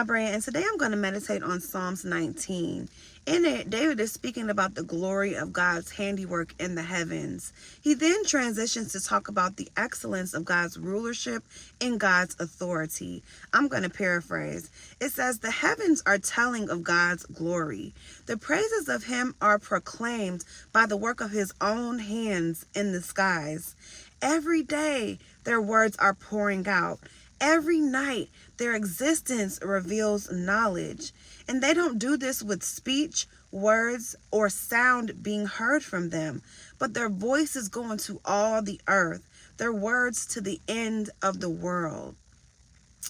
Brea, and today I'm going to meditate on Psalms 19. In it, David is speaking about the glory of God's handiwork in the heavens. He then transitions to talk about the excellence of God's rulership and God's authority. I'm going to paraphrase. It says, "The heavens are telling of God's glory. The praises of him are proclaimed by the work of his own hands in the skies. Every day their words are pouring out. Every night, their existence reveals knowledge. And they don't do this with speech, words, or sound being heard from them, but their voices go into all the earth, their words to the end of the world."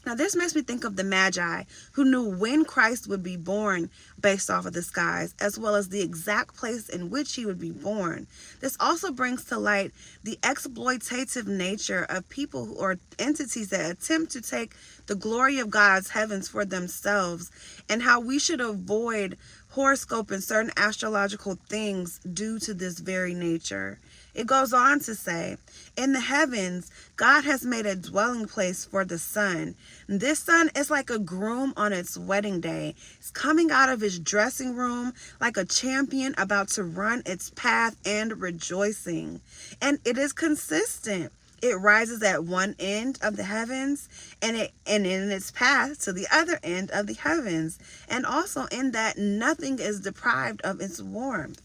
Now, this makes me think of the Magi, who knew when Christ would be born based off of the skies, as well as the exact place in which he would be born. This also brings to light the exploitative nature of people or entities that attempt to take the glory of God's heavens for themselves, and how we should avoid horoscope and certain astrological things due to this very nature. It goes on to say, "In the heavens, God has made a dwelling place for the sun. This sun is like a groom on its wedding day. It's coming out of his dressing room like a champion about to run its path and rejoicing. And it is consistent. It rises at one end of the heavens and in its path to the other end of the heavens, and also in that nothing is deprived of its warmth."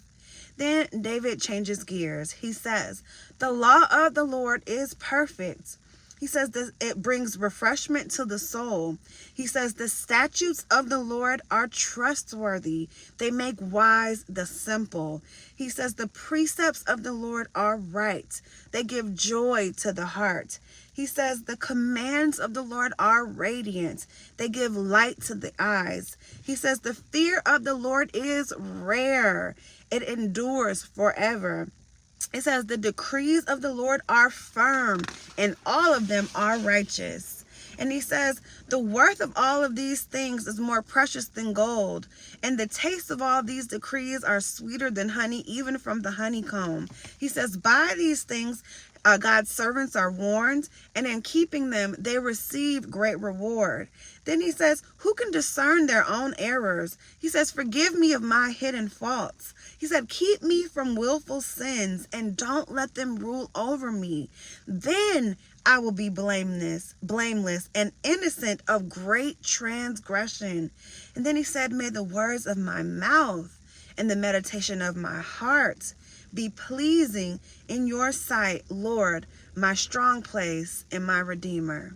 Then David changes gears. He says, "The law of the Lord is perfect." He says that it brings refreshment to the soul. He says the statutes of the Lord are trustworthy. They make wise the simple. He says the precepts of the Lord are right. They give joy to the heart. He says the commands of the Lord are radiant. They give light to the eyes. He says the fear of the Lord is rare. It endures forever. It says the decrees of the Lord are firm, and all of them are righteous. And he says the worth of all of these things is more precious than gold, and the taste of all these decrees are sweeter than honey, even from the honeycomb. He says by these things God's servants are warned, and in keeping them they receive great reward. Then he says, who can discern their own errors? He says, forgive me of my hidden faults. He said, keep me from willful sins and don't let them rule over me. Then I will be blameless and innocent of great transgression. And then he said, may the words of my mouth and the meditation of my heart be pleasing in your sight, Lord, my strong place and my Redeemer.